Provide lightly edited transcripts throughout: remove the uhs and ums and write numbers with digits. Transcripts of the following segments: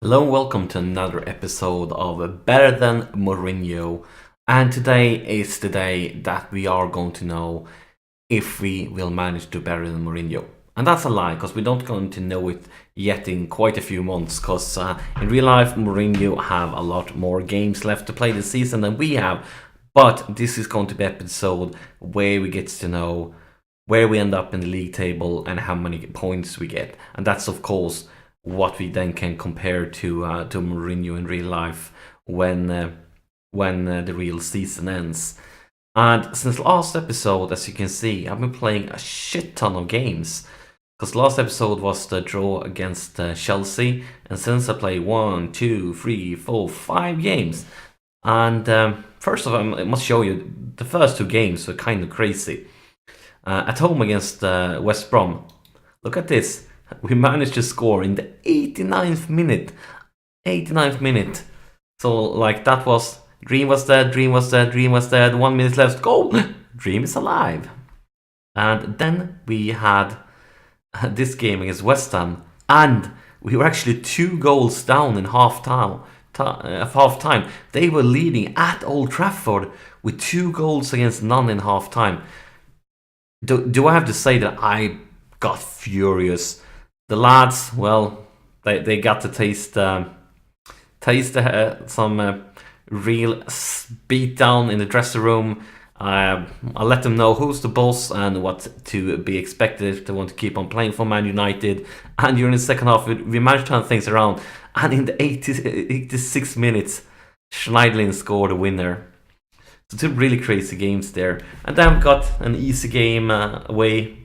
Hello and welcome to another episode of Better Than Mourinho. And today is the day that we are going to know if we will manage to better than Mourinho. And that's a lie, because we don't going to know it yet in quite a few months, because in real life Mourinho have a lot more games left to play this season than we have. But this is going to be an episode where we get to know where we end up in the league table and how many points we get. And that's of course what we then can compare to Mourinho in real life when the real season ends. And since last episode, as you can see, I've been playing a shit ton of games. Because last episode was the draw against Chelsea, and since I played 1, 2, 3, 4, 5 games. And first of all, I must show you the first two games were kind of crazy. At home against West Brom, look at this. We managed to score in the 89th minute. 89th minute. So, like, that was... Dream was dead, dream was dead, dream was dead. 1 minute left. Goal! Dream is alive. And then we had this game against West Ham. And we were actually 2 goals down in half-time. They were leading at Old Trafford with 2 goals against none in half-time. Do I have to say that I got furious? The lads, well, they got to taste some real beatdown in the dressing room. I let them know who's the boss and what to be expected if they want to keep on playing for Man United. And during the second half, we managed to turn things around. And in the 86 minutes, Schneiderlin scored a winner. So 2 really crazy games there. And then we got an easy game away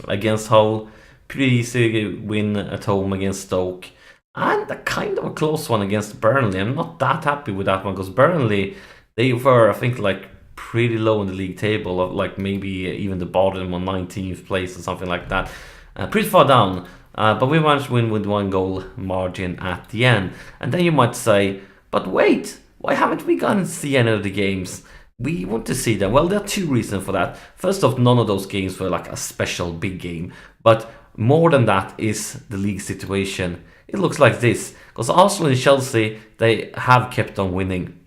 against Hull. Pretty easy win at home against Stoke. And a kind of a close one against Burnley. I'm not that happy with that one, because Burnley, they were, I think, like pretty low in the league table, of like maybe even the bottom on 19th place or something like that. Pretty far down. But we managed to win with 1 goal margin at the end. And then you might say, but wait, why haven't we gone and see any of the games? We want to see them. Well, there are 2 reasons for that. First off, none of those games were like a special big game. But more than that is the league situation. It looks like this. Because Arsenal and Chelsea, they have kept on winning.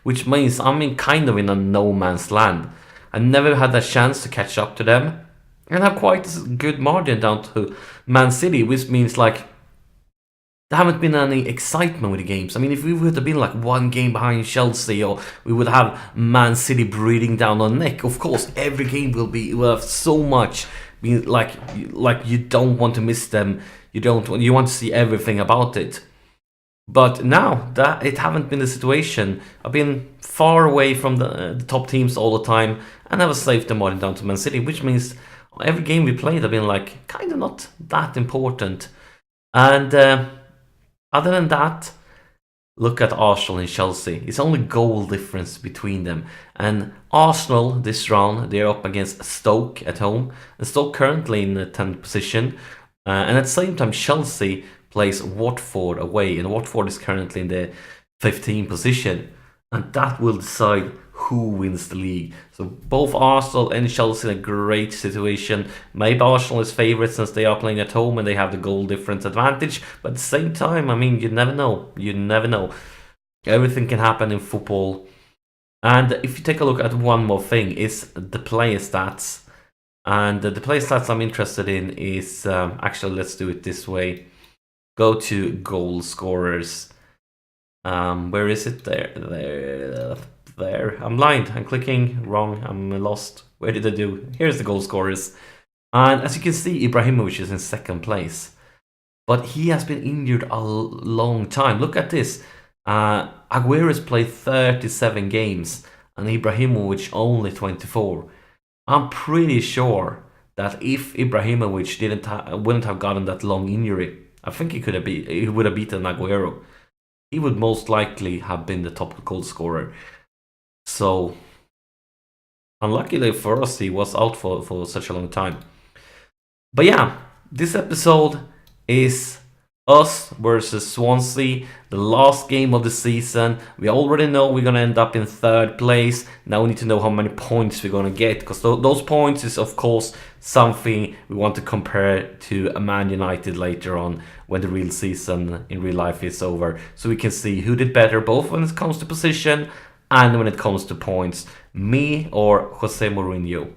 Which means I'm kind of in a no man's land. I never had a chance to catch up to them. And have quite a good margin down to Man City. Which means like there haven't been any excitement with the games. I mean, if we would have been like 1 game behind Chelsea, or we would have Man City breathing down our neck, of course, every game will be worth so much. Like you don't want to miss them. You want to see everything about it. But now that it haven't been the situation, I've been far away from the top teams all the time, and never saved the margin down to Man City, which means every game we played have been like kind of not that important. And other than that, look at Arsenal and Chelsea. It's only goal difference between them. And Arsenal this round, they're up against Stoke at home. And Stoke currently in the 10th position. And at the same time, Chelsea plays Watford away. And Watford is currently in the 15th position. And that will decide who wins the league. So both Arsenal and Chelsea in a great situation. Maybe Arsenal is favourites since they are playing at home and they have the goal difference advantage. But at the same time, I mean, you never know. You never know. Everything can happen in football. And if you take a look at one more thing, is the player stats. And the player stats I'm interested in is, actually, let's do it this way. Go to goal scorers. Where is it? There. I'm blind. I'm clicking wrong. I'm lost. Where did I do? Here's the goal scorers. And as you can see, Ibrahimovic is in 2nd place. But he has been injured a long time. Look at this. Aguero's played 37 games. And Ibrahimovic only 24. I'm pretty sure that if Ibrahimovic wouldn't have gotten that long injury, I think he would have beaten Aguero. He would most likely have been the top goal scorer. So, unluckily for us, he was out for such a long time. But yeah, this episode is us versus Swansea, the last game of the season. We already know we're going to end up in 3rd place. Now we need to know how many points we're going to get, because those points is, of course, something we want to compare to a Man United later on when the real season in real life is over. So we can see who did better, both when it comes to position and when it comes to points. Me or José Mourinho.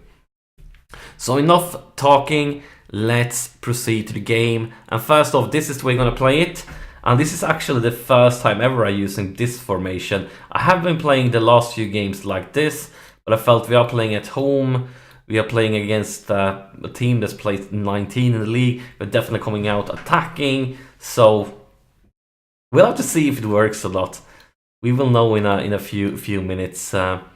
So enough talking, let's proceed to the game. And first off, this is the way we're going to play it. And this is actually the first time ever I'm using this formation. I have been playing the last few games like this, but I felt we are playing at home. We are playing against a team that's placed 19 in the league. We're definitely coming out attacking. So we'll have to see if it works or not. We will know in a few minutes. And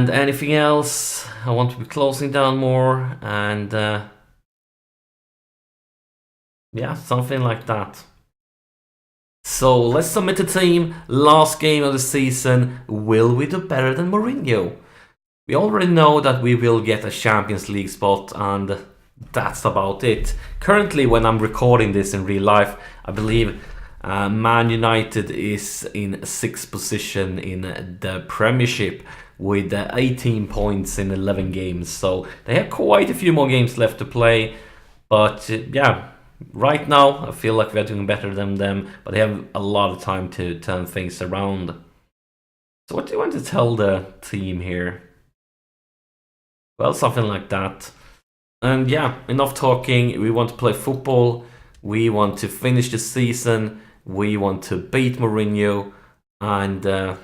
anything else, I want to be closing down more and... yeah, something like that. So let's submit a team. Last game of the season. Will we do better than Mourinho? We already know that we will get a Champions League spot, and that's about it. Currently, when I'm recording this in real life, I believe Man United is in 6th position in the Premiership with 18 points in 11 games. So they have quite a few more games left to play. But yeah, right now I feel like we are doing better than them. But they have a lot of time to turn things around. So what do you want to tell the team here? Well, something like that. And yeah, enough talking. We want to play football. We want to finish the season. We want to beat Mourinho. And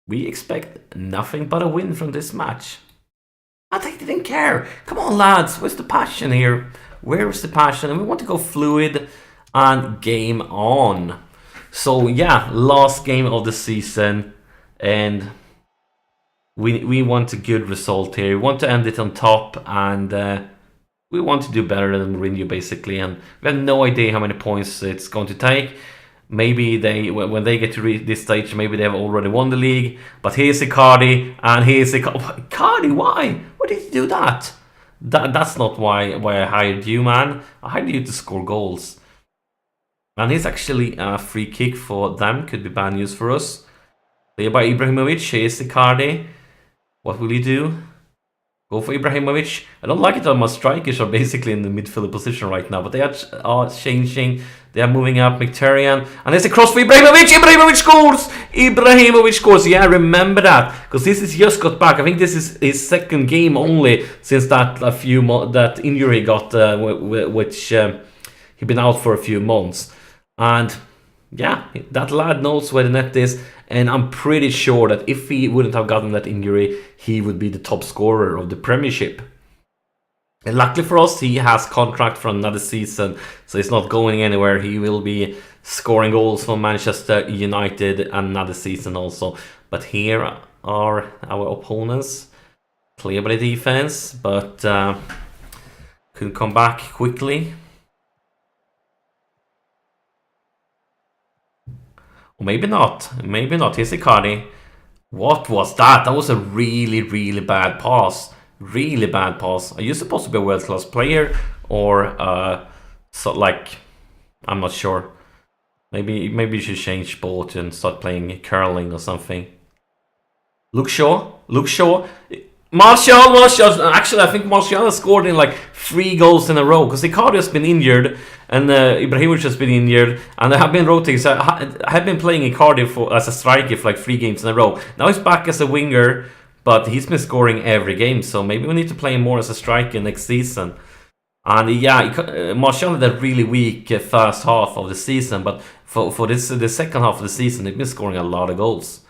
we expect nothing but a win from this match. And they didn't care. Come on, lads. Where's the passion here? Where is the passion? And we want to go fluid and game on. So yeah, last game of the season. And we want a good result here. We want to end it on top, and we want to do better than Mourinho, basically. And we have no idea how many points it's going to take. Maybe when they get to this stage, maybe they have already won the league. But here's Icardi, and here's Icardi. Why? Why did you do that? That's not why I hired you, man. I hired you to score goals. And here's actually a free kick for them. Could be bad news for us. There by Ibrahimovic. Here's Icardi. What will you do? Go for Ibrahimovic. I don't like it that my strikers are basically in the midfielder position right now, but they are changing. They are moving up. Mkhitaryan. And there's a cross for Ibrahimovic. Ibrahimovic scores! Ibrahimovic scores. Yeah, remember that. Because this is just got back. I think this is his second game only since that injury got, which he'd been out for a few months. And yeah, that lad knows where the net is. And I'm pretty sure that if he wouldn't have gotten that injury, he would be the top scorer of the Premiership. And luckily for us, he has contract for another season, so he's not going anywhere. He will be scoring goals for Manchester United another season also. But here are our opponents. Clear by the defense, but couldn't come back quickly. Maybe not. Maybe not. Here's Icardi. What was that? That was a really, really bad pass. Really bad pass. Are you supposed to be a world-class player? Or, I'm not sure. Maybe you should change sport and start playing curling or something. Luke Shaw. Martial. Actually, I think Martial has scored in like 3 goals in a row because Icardi has been injured and Ibrahimovic has been injured, and I have been rotating. So I have been playing Icardi as a striker for like 3 games in a row. Now he's back as a winger, but he's been scoring every game. So maybe we need to play him more as a striker next season. And yeah, Martial had a really weak first half of the season, but for the second half of the season, he's been scoring a lot of goals,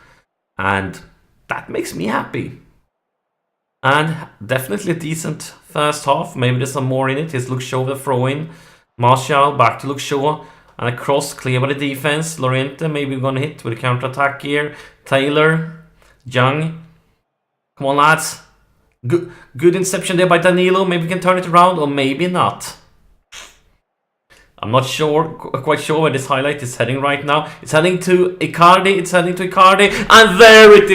and that makes me happy. And definitely a decent first half. Maybe there's some more in it. Here's Luke Shaw with a throw-in. Martial back to Luke Shaw. And a cross clear by the defense. Loriente maybe going to hit with a counter-attack here. Taylor. Young. Come on, lads. Good inception there by Danilo. Maybe we can turn it around, or maybe not. I'm not quite sure where this highlight is heading right now. It's heading to Icardi. And there it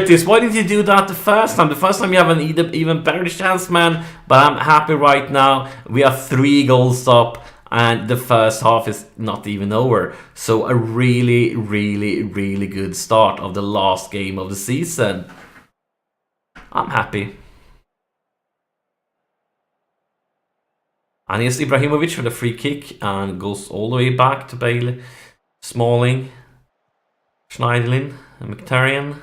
is. Why did you do that the first time? The first time you have an even better chance, man. But I'm happy right now. We are 3 goals up, and the first half is not even over. So a really, really, really good start of the last game of the season. I'm happy. And here's Ibrahimovic with a free kick and goes all the way back to Bale, Smalling, Schneiderlin, and Mkhitaryan.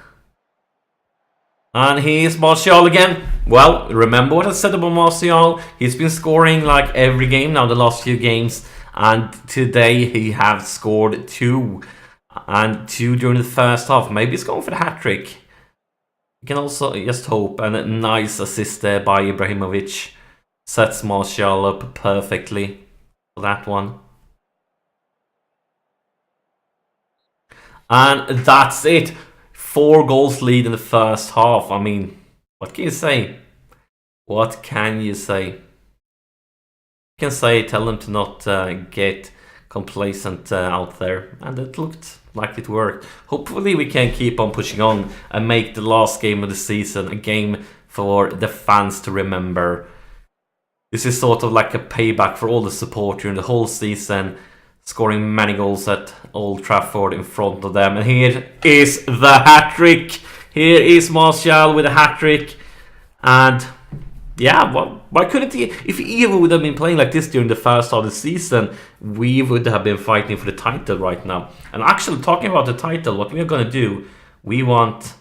And here's Martial again. Well, remember what I said about Martial? He's been scoring like every game now, the last few games. And today he has scored 2. And 2 during the first half. Maybe he's going for the hat-trick. You can also just hope. And a nice assist there by Ibrahimovic. Sets Martial up perfectly for that one. And that's it. 4 goals lead in the first half. I mean, what can you say? What can you say? You can say, tell them to not get complacent out there. And it looked like it worked. Hopefully we can keep on pushing on and make the last game of the season a game for the fans to remember. This is sort of like a payback for all the support during the whole season, scoring many goals at Old Trafford in front of them. And here is the hat-trick. Here is Martial with a hat-trick. And yeah, why couldn't he? If he would have been playing like this during the first half of the season, we would have been fighting for the title right now. And actually, talking about the title, what we are going to do, we want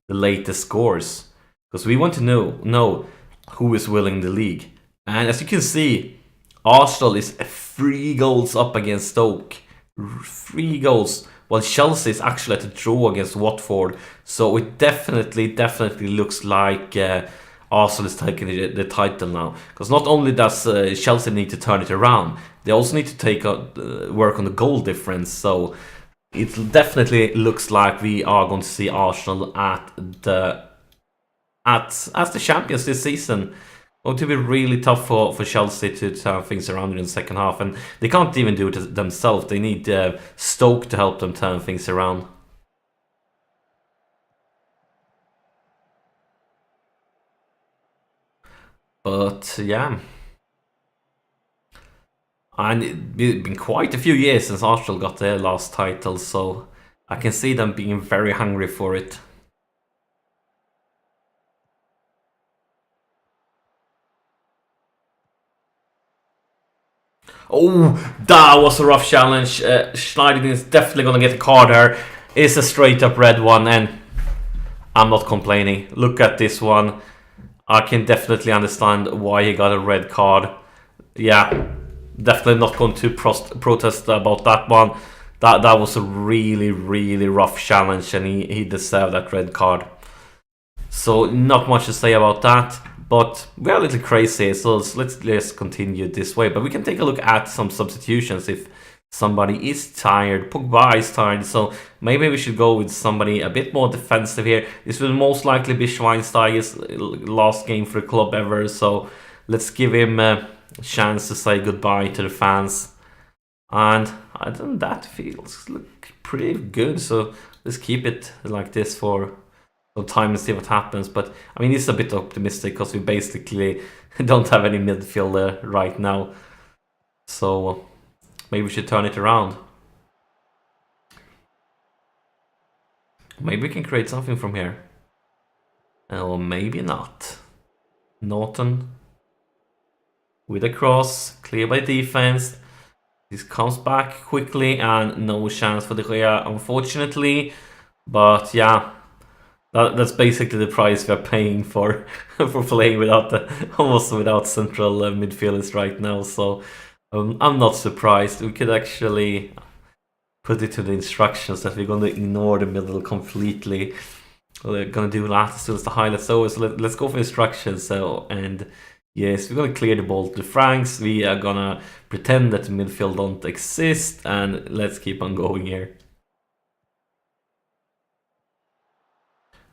the latest scores. Because we want to know who is winning the league. And as you can see, Arsenal is 3 goals up against Stoke. 3 goals. While Chelsea is actually at a draw against Watford. So it definitely looks like Arsenal is taking the title now. Because not only does Chelsea need to turn it around, they also need to take work on the goal difference. So it definitely looks like we are going to see Arsenal as the champions this season. Going to be really tough for Chelsea to turn things around in the second half. And they can't even do it themselves. They need Stoke to help them turn things around. But yeah. And it's been quite a few years since Arsenal got their last title. So I can see them being very hungry for it. Oh, that was a rough challenge. Schneiderlin is definitely going to get a card there. It's a straight up red one, and I'm not complaining. Look at this one. I can definitely understand why he got a red card. Yeah, definitely not going to protest about that one. That was a really rough challenge, and he deserved that red card. So not much to say about that. But we're a little crazy, so let's just continue this way. But we can take a look at some substitutions if somebody is tired. Pogba is tired, so maybe we should go with somebody a bit more defensive here. This will most likely be Schweinsteiger's last game for the club ever, so let's give him a chance to say goodbye to the fans. And I think that feels pretty good, so let's keep it like this for time and see what happens. But I mean, it's a bit optimistic because we basically don't have any midfielder right now, so maybe we should turn it around. Maybe we can create something from here, or maybe not. Norton with a cross, clear by defense. This comes back quickly and no chance for De Gea, unfortunately. But yeah, that's basically the price we're paying for playing almost without central midfielders right now. So I'm not surprised. We could actually put it to the instructions that we're going to ignore the middle completely. We're going to do that as soon as the highlights over. So let's go for instructions. So, and yes, we're going to clear the ball to the flanks. We are going to pretend that the midfield don't exist, and let's keep on going here.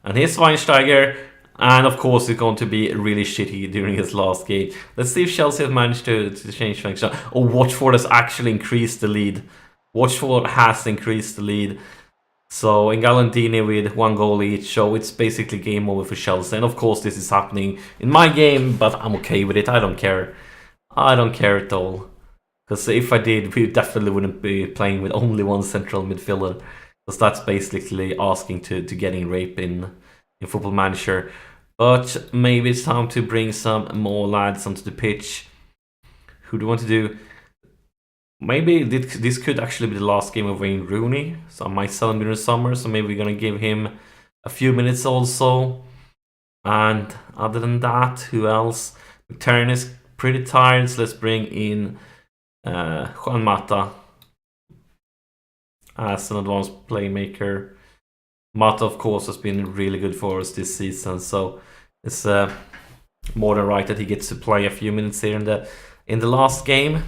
And here's Schweinsteiger, and of course he's going to be really shitty during his last game. Let's see if Chelsea has managed to change things. Oh, Watford has actually increased the lead. Watford has increased the lead. So Ngalandini with 1 goal each, so it's basically game over for Chelsea. And of course this is happening in my game, but I'm okay with it. I don't care. I don't care at all. Because if I did, we definitely wouldn't be playing with only one central midfielder. Because that's basically asking to getting rape in Football Manager. But maybe it's time to bring some more lads onto the pitch. Who do you want to do? Maybe this could actually be the last game of Wayne Rooney. So I might sell him in the summer. So maybe we're going to give him a few minutes also. And other than that, who else? Mkhitaryan is pretty tired. So let's bring in Juan Mata as an advanced playmaker. Mata, of course, has been really good for us this season. So it's more than right that he gets to play a few minutes here in the last game.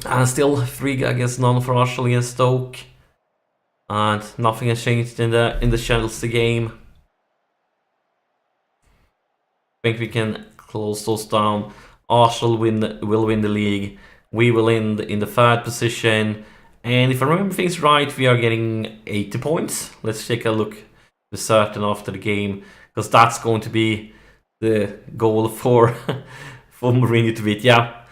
And still 3 against none for Arsenal against Stoke. And nothing has changed in the Chelsea game. I think we can close those down. Arsenal will win the league. We will end in the 3rd position. And if I remember things right, we are getting 80 points. Let's take a look for certain after the game, because that's going to be the goal for Mourinho to beat. Yeah,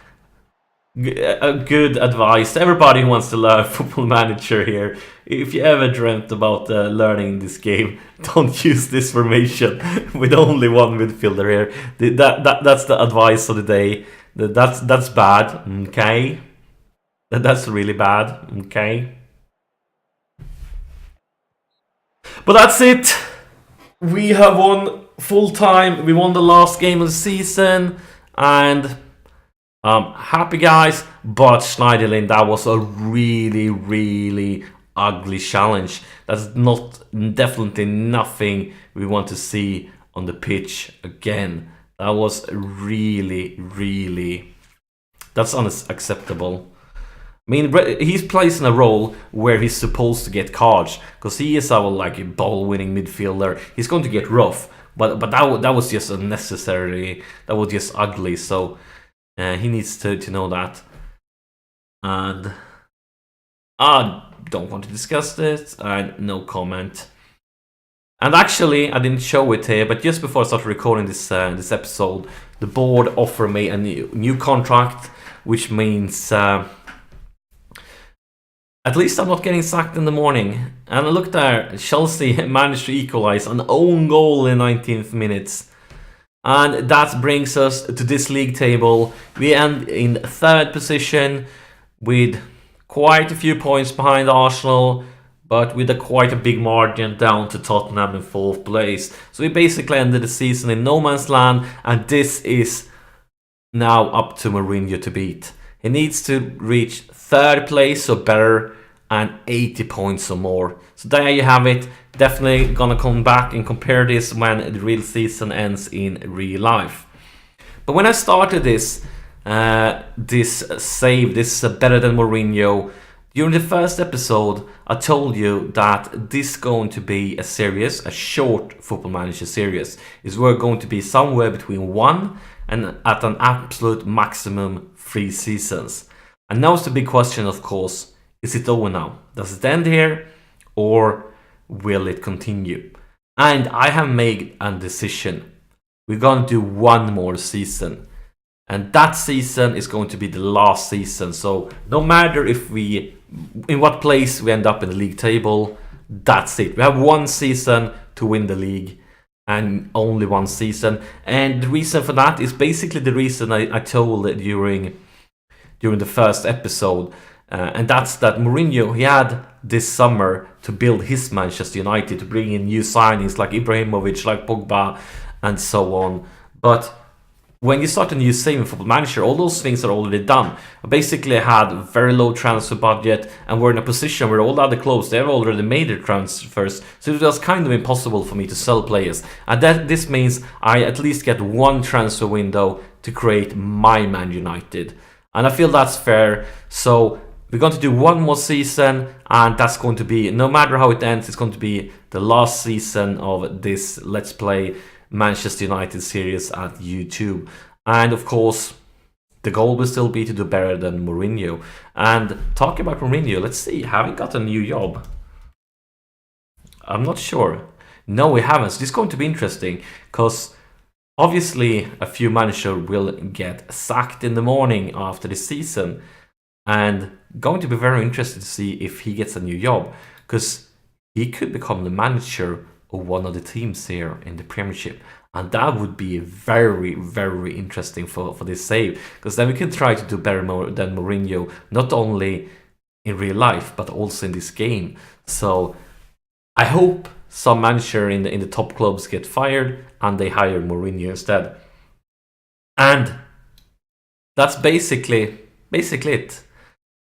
good advice to everybody who wants to learn Football Manager here. If you ever dreamt about learning this game, don't use this formation with only one midfielder here. That's the advice of the day. That's bad. Okay. That's really bad, okay? But that's it! We have won full time. We won the last game of the season. And happy guys. But Schneiderlin, that was a really, really ugly challenge. That's definitely nothing we want to see on the pitch again. That was really, really... That's unacceptable. I mean, he's placed in a role where he's supposed to get cards, because he is our like ball-winning midfielder. He's going to get rough, but that was just unnecessary. That was just ugly. So he needs to know that. And I don't want to discuss this. And no comment. And actually, I didn't show it here, but just before I started recording this episode, the board offered me a new contract, which means. At least I'm not getting sacked in the morning. And look there, Chelsea managed to equalize an own goal in 19th minutes. And that brings us to this league table. We end in 3rd position with quite a few points behind Arsenal, but with quite a big margin down to Tottenham in 4th place. So we basically ended the season in no man's land, and this is now up to Mourinho to beat. He needs to reach 3rd place or better and 80 points or more. So there you have it. Definitely gonna come back and compare this when the real season ends in real life. But when I started this better than Mourinho, during the 1st episode, I told you that this is going to be a short Football Manager series. We're going to be somewhere between 1 and at an absolute maximum 3 seasons. And now it's the big question, of course, is it over now? Does it end here, or will it continue? And I have made a decision. We're going to do 1 more season. And that season is going to be the last season. So no matter in what place we end up in the league table, that's it. We have 1 season to win the league. And only 1 season. And the reason for that is basically the reason I told during the 1st episode. And that's that Mourinho, he had this summer to build his Manchester United, to bring in new signings like Ibrahimovic, like Pogba, and so on. But when you start a new saving Football Manager, all those things are already done. I basically had a very low transfer budget, and we're in a position where all the other clubs, they've already made their transfers. So it was kind of impossible for me to sell players. And this means I at least get 1 transfer window to create my Man United. And I feel that's fair. So we're going to do 1 more season, and that's going to be, no matter how it ends, it's going to be the last season of this Let's Play Manchester United series at YouTube. And of course, the goal will still be to do better than Mourinho. And talking about Mourinho, let's see, have we got a new job? I'm not sure. No, we haven't. So this is going to be interesting, because obviously a few managers will get sacked in the morning after the season. And going to be very interested to see if he gets a new job, because he could become the manager of one of the teams here in the Premiership. And that would be very, very interesting for this save. Because then we can try to do better than Mourinho, not only in real life, but also in this game. So I hope some manager in the top clubs get fired and they hire Mourinho instead. And that's basically it.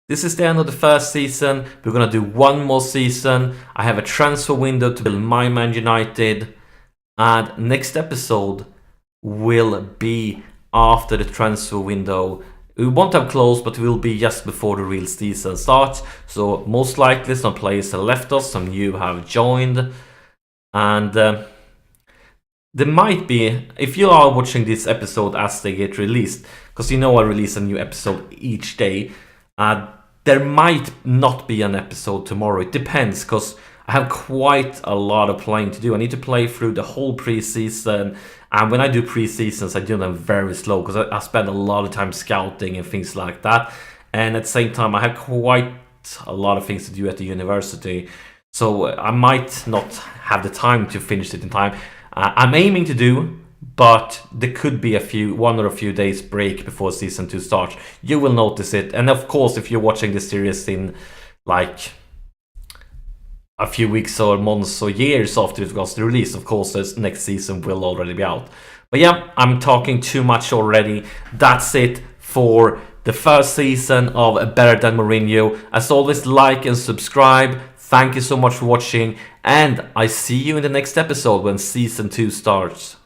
This is the end of the first season. We're gonna do one more season. I have a transfer window to build my Man United. And next episode will be after the transfer window. We won't have closed, but it will be just before the real season starts. So most likely some players have left us, some new have joined. And there might be, if you are watching this episode as they get released, because you know I release a new episode each day, there might not be an episode tomorrow. It depends, because I have quite a lot of playing to do. I need to play through the whole preseason, and when I do preseasons, I do them very slow because I spend a lot of time scouting and things like that. And at the same time, I have quite a lot of things to do at the university, so I might not have the time to finish it in time. I'm aiming to do, but there could be one or a few days break before season 2 starts. You will notice it, and of course, if you're watching this series in like a few weeks or months or years after it was released, of course, this next season will already be out. But yeah, I'm talking too much already. That's it for the first season of Better Than Mourinho. As always, like and subscribe. Thank you so much for watching, and I see you in the next episode when season 2 starts.